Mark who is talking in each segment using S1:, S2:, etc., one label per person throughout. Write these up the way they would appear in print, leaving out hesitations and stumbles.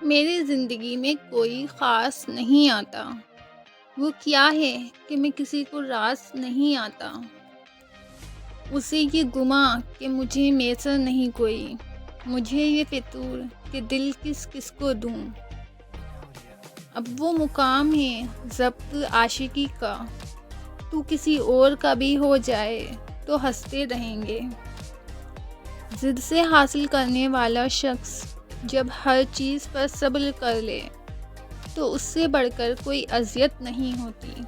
S1: میری زندگی میں کوئی خاص نہیں آتا۔ وہ کیا ہے کہ میں کسی کو راز نہیں آتا۔ اسے یہ گماں کہ مجھے میسر نہیں کوئی، مجھے یہ فطور کہ دل کس کس کو دوں۔ اب وہ مقام ہے ضبط عاشقی کا، تو کسی اور کا بھی ہو جائے تو ہنستے رہیں گے۔ ضد سے حاصل کرنے والا شخص جب ہر چیز پر صبر کر لے تو اس سے بڑھ کر کوئی اذیت نہیں ہوتی۔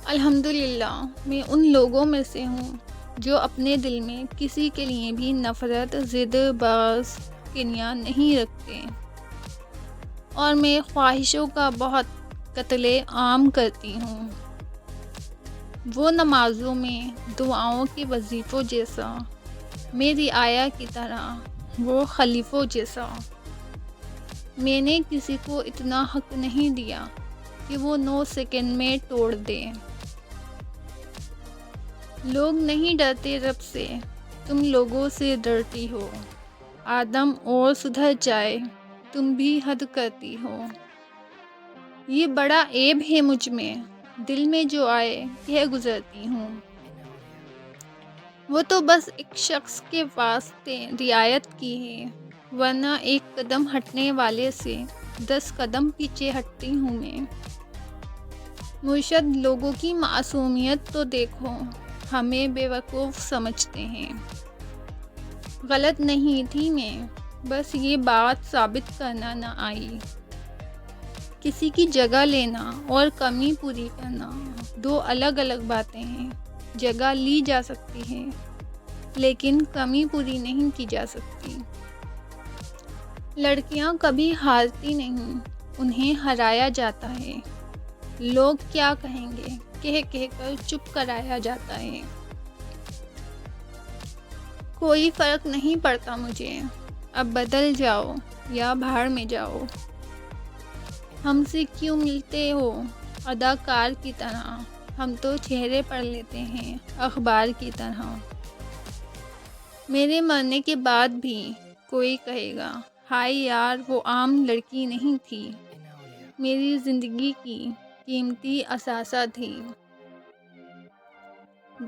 S1: الحمدللہ میں ان لوگوں میں سے ہوں جو اپنے دل میں کسی کے لیے بھی نفرت، ضد، بغض، کنیہ نہیں رکھتے، اور میں خواہشوں کا بہت قتل عام کرتی ہوں۔ وہ نمازوں میں دعاؤں کے وظیفوں جیسا، میری آیا کی طرح وہ خلیفوں جیسا۔ میں نے کسی کو اتنا حق نہیں دیا کہ وہ 9 سیکنڈ میں توڑ دے۔ لوگ نہیں ڈرتے رب سے، تم لوگوں سے ڈرتی ہو۔ آدم اور سدھر جائے، تم بھی حد کرتی ہو۔ یہ بڑا عیب ہے مجھ میں، دل میں جو آئے کہہ گزرتی ہوں۔ وہ تو بس ایک شخص کے واسطے رعایت کی ہے، ورنہ ایک قدم ہٹنے والے سے 10 قدم پیچھے ہٹتی ہوں میں۔ مرشد لوگوں کی معصومیت تو دیکھو، ہمیں بے وقوف سمجھتے ہیں۔ غلط نہیں تھی میں، بس یہ بات ثابت کرنا نہ آئی۔ کسی کی جگہ لینا اور کمی پوری کرنا 2 الگ الگ باتیں ہیں۔ جگہ لی جا سکتی ہے لیکن کمی پوری نہیں کی جا سکتی۔ لڑکیاں کبھی ہارتی نہیں، انہیں ہرایا جاتا ہے۔ لوگ کیا کہیں گے کہہ کر چپ کرایا جاتا ہے۔ کوئی فرق نہیں پڑتا مجھے، اب بدل جاؤ یا بھاڑ میں جاؤ۔ ہم سے کیوں ملتے ہو اداکار کی طرح، ہم تو چہرے پڑھ لیتے ہیں اخبار کی طرح۔ میرے مرنے کے بعد بھی کوئی کہے گا، ہائے یار وہ عام لڑکی نہیں تھی، میری زندگی کی قیمتی اثاثہ تھی۔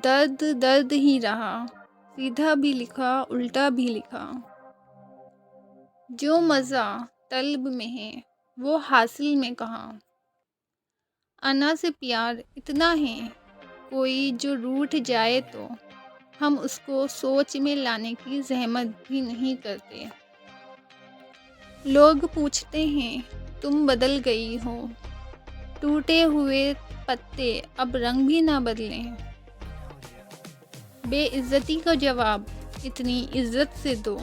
S1: درد درد ہی رہا، سیدھا بھی لکھا الٹا بھی لکھا۔ جو مزہ طلب میں ہے وہ حاصل میں کہاں۔ انا سے پیار اتنا ہے، کوئی جو روٹھ جائے تو ہم اس کو سوچ میں لانے کی زحمت بھی نہیں کرتے۔ لوگ پوچھتے ہیں تم بدل گئی ہو، ٹوٹے ہوئے پتے اب رنگ بھی نہ بدلیں۔ بے عزتی کا جواب اتنی عزت سے دو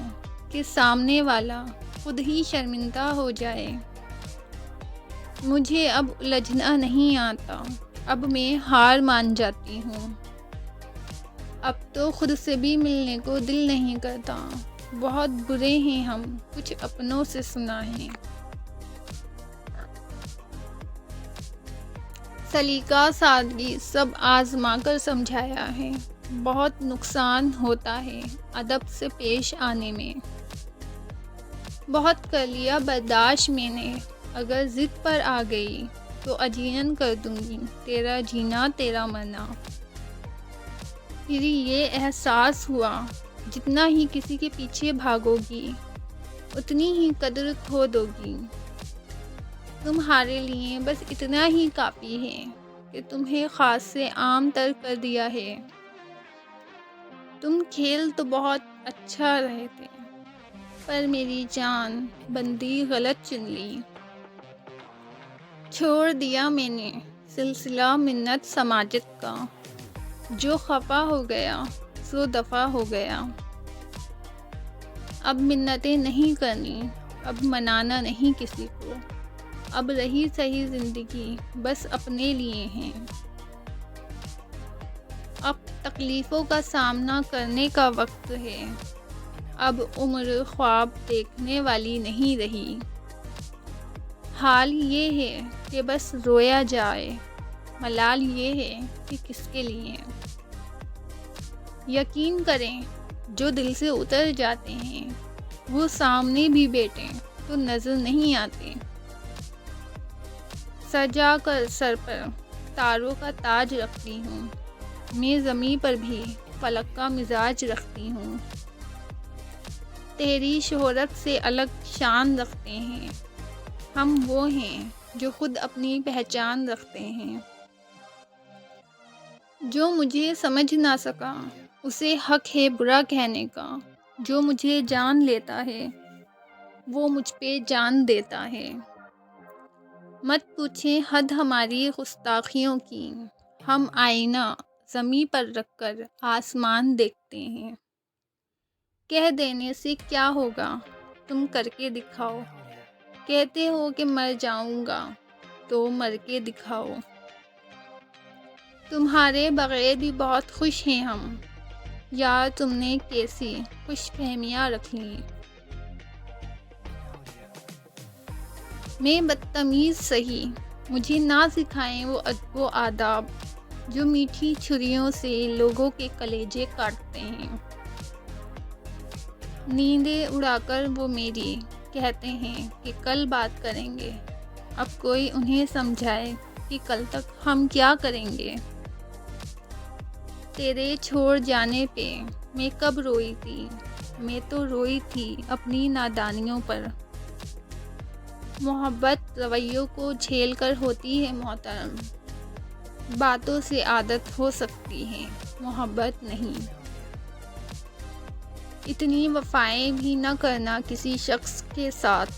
S1: کہ سامنے والا خود ہی شرمندہ ہو جائے۔ مجھے اب الجھنا نہیں آتا، اب میں ہار مان جاتی ہوں۔ اب تو خود سے بھی ملنے کو دل نہیں کرتا، بہت برے ہیں ہم، کچھ اپنوں سے سنا ہے۔ سلیقہ سادگی سب آزما کر سمجھایا ہے، بہت نقصان ہوتا ہے ادب سے پیش آنے میں۔ بہت کر لیا برداشت میں نے، اگر ضد پر آ گئی تو عجینن کر دوں گی تیرا جینا تیرا مرنا۔ پھر یہ احساس ہوا جتنا ہی کسی کے پیچھے بھاگو گی اتنی ہی قدر کھو دو گی۔ تمہارے لیے بس اتنا ہی کافی ہے کہ تمہیں خاص سے عام تر کر دیا ہے۔ تم کھیل تو بہت اچھا رہے تھے، پر میری جان بندی غلط چن لی۔ چھوڑ دیا میں نے سلسلہ منت سماجت کا، جو خفا ہو گیا سو دفع ہو گیا۔ اب منتیں نہیں کرنی، اب منانا نہیں کسی کو، اب رہی صحیح زندگی بس اپنے لیے ہیں۔ اب تکلیفوں کا سامنا کرنے کا وقت ہے، اب عمر خواب دیکھنے والی نہیں رہی۔ حال یہ ہے کہ بس رویا جائے، ملال یہ ہے کہ کس کے لیے۔ یقین کریں جو دل سے اتر جاتے ہیں وہ سامنے بھی بیٹھیں تو نظر نہیں آتے۔ سجا کر سر پر تاروں کا تاج رکھتی ہوں، میں زمیں پر بھی فلک کا مزاج رکھتی ہوں۔ تیری شہرت سے الگ شان رکھتے ہیں، ہم وہ ہیں جو خود اپنی پہچان رکھتے ہیں۔ جو مجھے سمجھ نہ سکا اسے حق ہے برا کہنے کا، جو مجھے جان لیتا ہے وہ مجھ پہ جان دیتا ہے۔ مت پوچھیں حد ہماری گستاخیوں کی، ہم آئینہ زمیں پر رکھ کر آسمان دیکھتے ہیں۔ کہہ دینے سے کیا ہوگا، تم کر کے دکھاؤ، کہتے ہو کہ مر جاؤں گا تو مر کے دکھاؤ۔ تمہارے بغیر بھی بہت خوش ہیں ہم، یار تم نے کیسی خوش فہمیاں رکھ لیں۔ میں بدتمیز سہی، مجھے نہ سکھائیں وہ ادب و آداب، جو میٹھی چھریوں سے لوگوں کے کلیجے کاٹتے ہیں۔ نیندیں اڑا کر وہ میری کہتے ہیں کہ کل بات کریں گے، اب کوئی انہیں سمجھائے کہ کل تک ہم کیا کریں گے۔ تیرے چھوڑ جانے پہ میں کب روئی تھی، میں تو روئی تھی اپنی نادانیوں پر۔ محبت رویوں کو جھیل کر ہوتی ہے محترم، باتوں سے عادت ہو سکتی ہے، محبت نہیں۔ اتنی وفائیں بھی نہ کرنا کسی شخص کے ساتھ،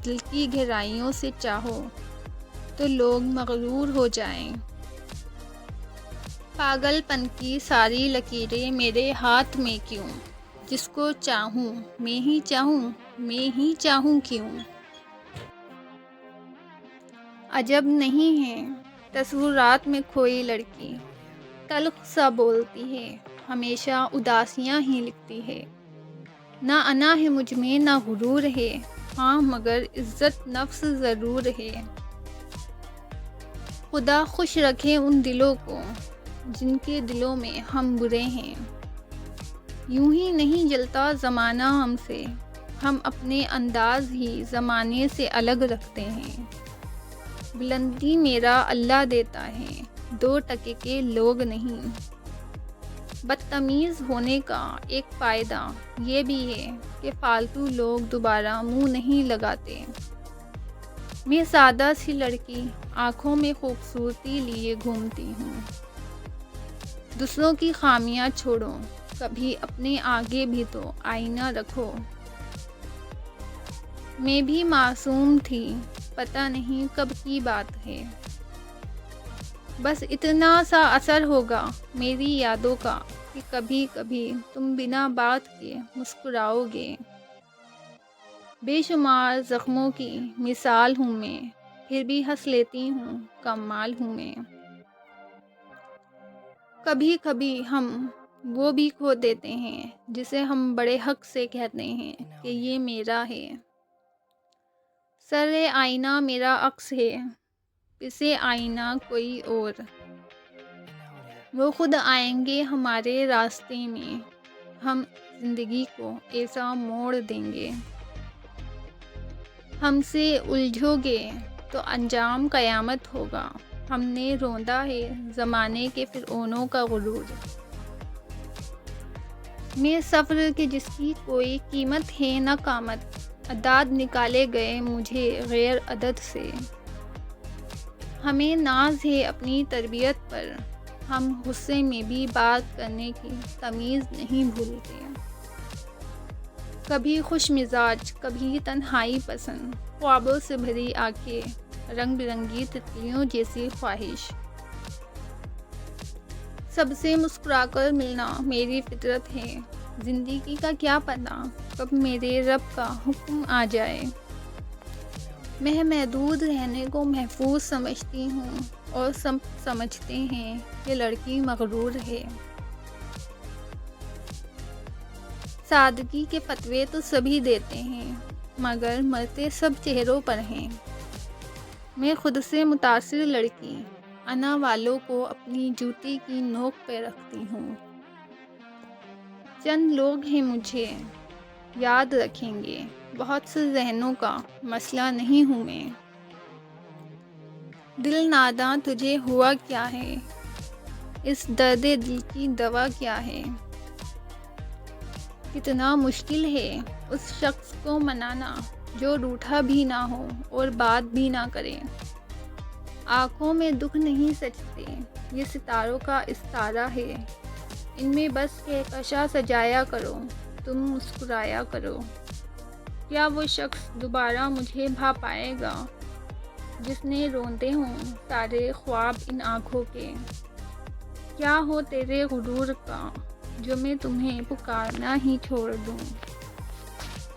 S1: دل کی گہرائیوں سے چاہو تو لوگ مغرور ہو جائیں۔ پاگل پن کی ساری لکیریں میرے ہاتھ میں کیوں، جس کو چاہوں میں ہی چاہوں، میں ہی چاہوں کیوں۔ عجب نہیں ہے تصورات میں کھوئی لڑکی، تلخ سا بولتی ہے ہمیشہ اداسیاں ہی لکھتی ہے۔ نہ انا ہے مجھ میں نہ غرور ہے، ہاں مگر عزت نفس ضرور ہے۔ خدا خوش رکھے ان دلوں کو جن کے دلوں میں ہم برے ہیں۔ یوں ہی نہیں جلتا زمانہ ہم سے، ہم اپنے انداز ہی زمانے سے الگ رکھتے ہیں۔ بلندی میرا اللہ دیتا ہے، دو ٹکے کے لوگ نہیں۔ بدتمیز ہونے کا ایک فائدہ یہ بھی ہے کہ فالتو لوگ دوبارہ منہ نہیں لگاتے۔ میں سادہ سی لڑکی آنکھوں میں خوبصورتی لیے گھومتی ہوں۔ دوسروں کی خامیاں چھوڑو، کبھی اپنے آگے بھی تو آئینہ رکھو۔ میں بھی معصوم تھی، پتہ نہیں کب کی بات ہے، بس اتنا سا اثر ہوگا میری یادوں کا کہ کبھی کبھی تم بنا بات کے مسکراؤ گے۔ بے شمار زخموں کی مثال ہوں میں، پھر بھی ہنس لیتی ہوں، کمال ہوں میں۔ کبھی کبھی ہم وہ بھی کھو دیتے ہیں جسے ہم بڑے حق سے کہتے ہیں کہ یہ میرا ہے۔ سر آئینہ میرا عکس ہے، اسے آئینہ کوئی اور۔ وہ خود آئیں گے ہمارے راستے میں، ہم زندگی کو ایسا موڑ دیں گے۔ ہم سے الجھو گے تو انجام قیامت ہوگا، ہم نے روندا ہے زمانے کے فرعونوں کا غرور۔ میں سفر کے جس کی کوئی قیمت ہے نہ قامت، اعداد نکالے گئے مجھے غیر عدد سے۔ ہمیں ناز ہے اپنی تربیت پر، ہم غصے میں بھی بات کرنے کی تمیز نہیں بھولتے۔ کبھی خوش مزاج، کبھی تنہائی پسند، خوابوں سے بھری آنکھیں، رنگ برنگی تتلیوں جیسی خواہش۔ سب سے مسکرا کر ملنا میری فطرت ہے، زندگی کا کیا پتہ کب میرے رب کا حکم آ جائے۔ میں محدود رہنے کو محفوظ سمجھتی ہوں اور سب سمجھتے ہیں کہ لڑکی مغرور ہے۔ سادگی کے فتوے تو سبھی دیتے ہیں مگر مرتے سب چہروں پر ہیں۔ میں خود سے متاثر لڑکی انا والوں کو اپنی جوتی کی نوک پہ رکھتی ہوں۔ چند لوگ ہیں مجھے یاد رکھیں گے، بہت سے ذہنوں کا مسئلہ نہیں ہوں میں۔ دل ناداں تجھے ہوا کیا ہے، اس درد دل کی دوا کیا ہے؟ کتنا مشکل ہے اس شخص کو منانا جو روٹھا بھی نہ ہو اور بات بھی نہ کرے۔ آنکھوں میں دکھ نہیں سجتے، یہ ستاروں کا استارہ ہے، ان میں بس کہکشاں سجایا کرو، تم مسکرایا کرو۔ کیا وہ شخص دوبارہ مجھے بھا پائے گا جس نے روندے ہوں سارے خواب ان آنکھوں کے؟ کیا ہو تیرے غرور کا جو میں تمہیں پکارنا ہی چھوڑ دوں؟